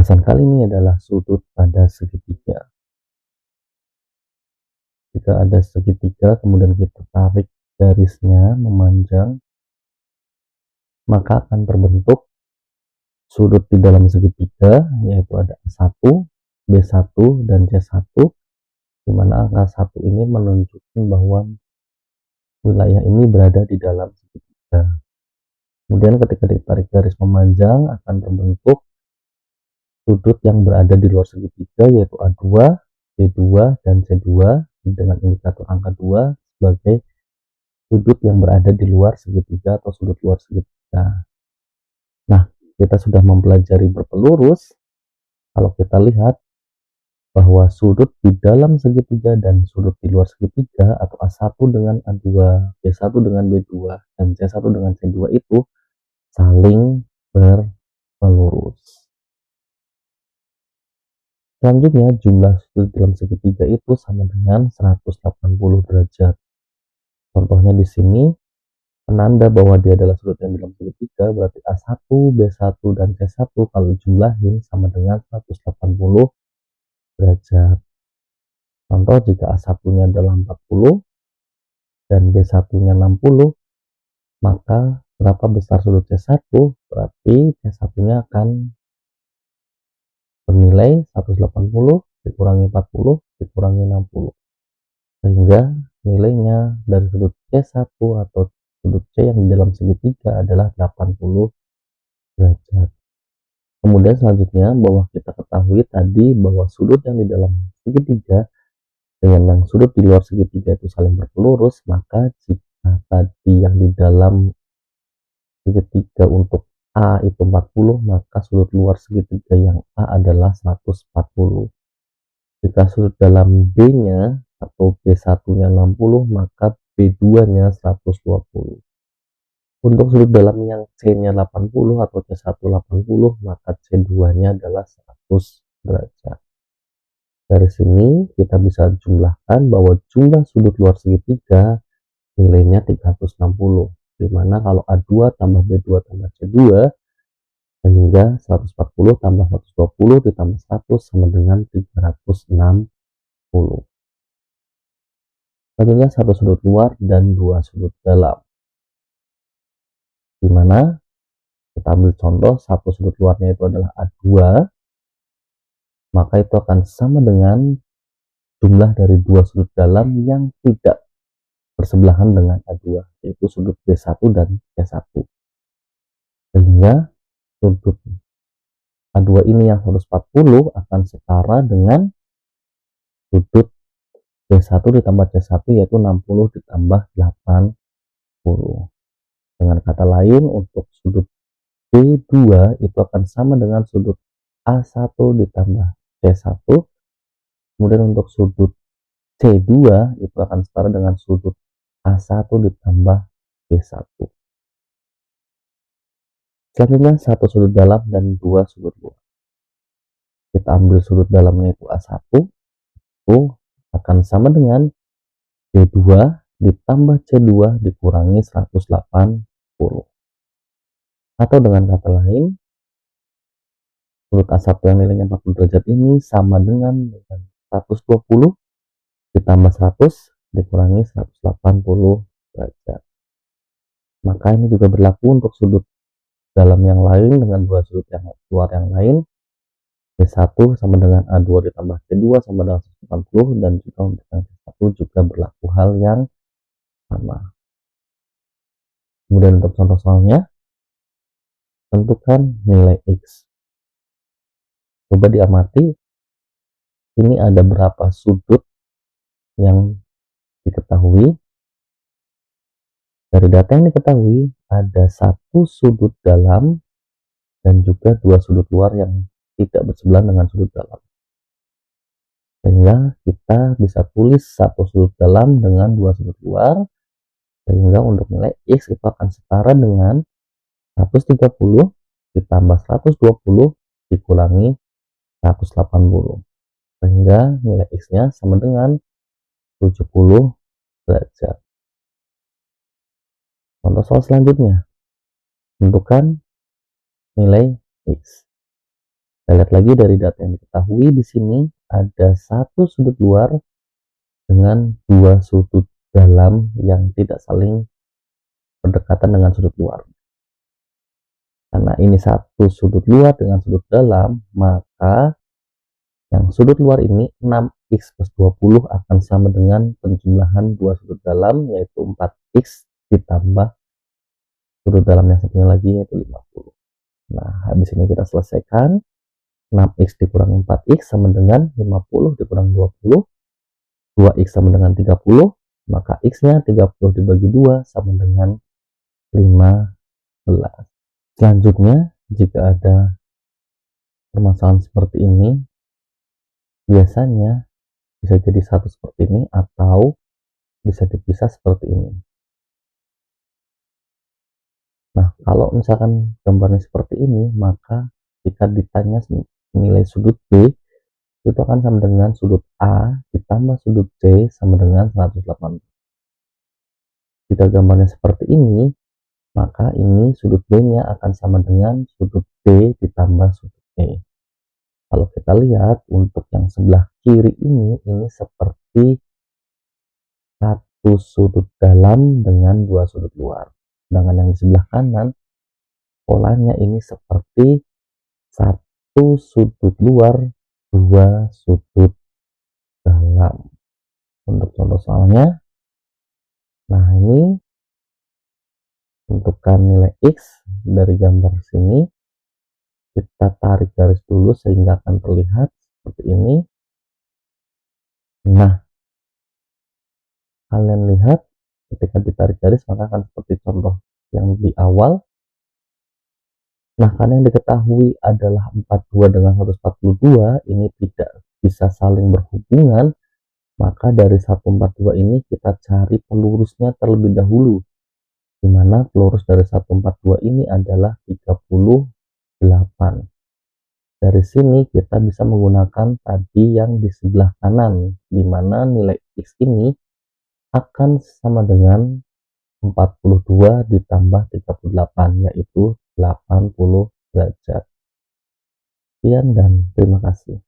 Pembahasan kali ini adalah sudut pada segitiga. Jika ada segitiga kemudian kita tarik garisnya memanjang, maka akan terbentuk sudut di dalam segitiga, yaitu ada A1, B1, dan C1, di mana angka 1 ini menunjukkan bahwa wilayah ini berada di dalam segitiga. Kemudian ketika ditarik garis memanjang akan terbentuk sudut yang berada di luar segitiga, yaitu A2, B2, dan C2 dengan indikator angka 2 sebagai sudut yang berada di luar segitiga atau sudut luar segitiga. Nah, kita sudah mempelajari berpelurus. Kalau kita lihat bahwa sudut di dalam segitiga dan sudut di luar segitiga atau A1 dengan A2, B1 dengan B2, dan C1 dengan C2 itu saling berpelurus. Selanjutnya, jumlah sudut dalam segitiga itu sama dengan 180 derajat. Contohnya di sini, penanda bahwa dia adalah sudut yang dalam segitiga berarti A1, B1, dan C1 kalau jumlahin sama dengan 180 derajat. Contoh, jika A1-nya adalah 40 dan B1-nya 60, maka berapa besar sudut C1? Berarti C1-nya akan bernilai 180 dikurangi 40 dikurangi 60. Sehingga nilainya dari sudut C1 atau sudut C yang di dalam segitiga adalah 80 derajat. Kemudian selanjutnya bahwa kita ketahui tadi bahwa sudut yang di dalam segitiga dengan yang sudut di luar segitiga itu saling berpelurus, maka jika tadi yang di dalam segitiga untuk A itu 40, maka sudut luar segitiga yang A adalah 140. Jika sudut dalam B-nya atau B1-nya 60, maka B2-nya 120. Untuk sudut dalam yang C-nya 80 atau C1 80, maka C2-nya adalah 100 derajat. Dari sini kita bisa jumlahkan bahwa jumlah sudut luar segitiga nilainya 360, di mana kalau A2 tambah B2 tambah C2 sehingga 140 tambah 120 ditambah 100 sama dengan 360. Selanjutnya satu sudut luar dan dua sudut dalam, di mana kita ambil contoh satu sudut luarnya itu adalah A2, maka itu akan sama dengan jumlah dari dua sudut dalam yang tidak bersebelahan dengan A2, yaitu sudut B1 dan C1. Sehingga sudut A2 ini yang 140 akan setara dengan sudut B1 ditambah C1, yaitu 60 ditambah 80. Dengan kata lain, untuk sudut B2 itu akan sama dengan sudut A1 ditambah C1. Kemudian untuk sudut C2 itu akan setara dengan sudut A1 ditambah B1. Selanjutnya satu sudut dalam dan dua sudut luar. Kita ambil sudut dalamnya itu A1, itu akan sama dengan B2 ditambah C2 dikurangi 180. Atau dengan kata lain, sudut A1 yang nilainya 40 derajat ini sama dengan 120 ditambah 100 dikurangi 180 derajat. Maka ini juga berlaku untuk sudut dalam yang lain dengan dua sudut yang luar yang lain. B1 sama dengan A2 ditambah C2 sama dengan 180, dan juga untuk yang C1 juga berlaku hal yang sama. Kemudian untuk contoh soalnya, tentukan nilai X. Coba diamati, ini ada berapa sudut yang diketahui. Dari data yang diketahui, ada satu sudut dalam dan juga dua sudut luar yang tidak bersebelahan dengan sudut dalam. Sehingga kita bisa tulis satu sudut dalam dengan dua sudut luar, sehingga untuk nilai X itu akan setara dengan 130 ditambah 120 dikurangi 180. Sehingga nilai X-nya sama dengan 70 derajat. Contoh soal selanjutnya, tentukan nilai X. Kita lihat lagi dari data yang diketahui di sini ada satu sudut luar dengan dua sudut dalam yang tidak saling berdekatan dengan sudut luar. Karena ini satu sudut luar dengan sudut dalam, maka yang sudut luar ini 6x plus 20 akan sama dengan penjumlahan dua sudut dalam, yaitu 4x ditambah sudut dalam yang satunya lagi, yaitu 50. Nah, habis ini kita selesaikan. 6x dikurangi 4x sama dengan 50 dikurangi 20. 2x sama dengan 30. Maka x-nya 30 dibagi 2 sama dengan 15. Selanjutnya, jika ada permasalahan seperti ini, biasanya bisa jadi satu seperti ini atau bisa dipisah seperti ini. Nah, kalau misalkan gambarnya seperti ini, maka jika ditanya nilai sudut B, itu akan sama dengan sudut A ditambah sudut C sama dengan 180. Jika gambarnya seperti ini, maka ini sudut B-nya akan sama dengan sudut B ditambah sudut E. Kalau kita lihat untuk yang sebelah kiri ini seperti satu sudut dalam dengan dua sudut luar. Sedangkan yang di sebelah kanan, polanya ini seperti satu sudut luar, dua sudut dalam. Untuk contoh soalnya, nah ini tentukan nilai X dari gambar sini. Kita tarik garis dulu sehingga akan terlihat seperti ini. Nah, kalian lihat ketika ditarik garis maka akan seperti contoh yang di awal. Nah, karena yang diketahui adalah 42 dengan 142 ini tidak bisa saling berhubungan, maka dari 142 ini kita cari pelurusnya terlebih dahulu, di mana pelurus dari 142 ini adalah 38. Dari sini kita bisa menggunakan tadi yang di sebelah kanan, di mana nilai X ini akan sama dengan 42 ditambah 38, yaitu 80 derajat. Sekian dan terima kasih.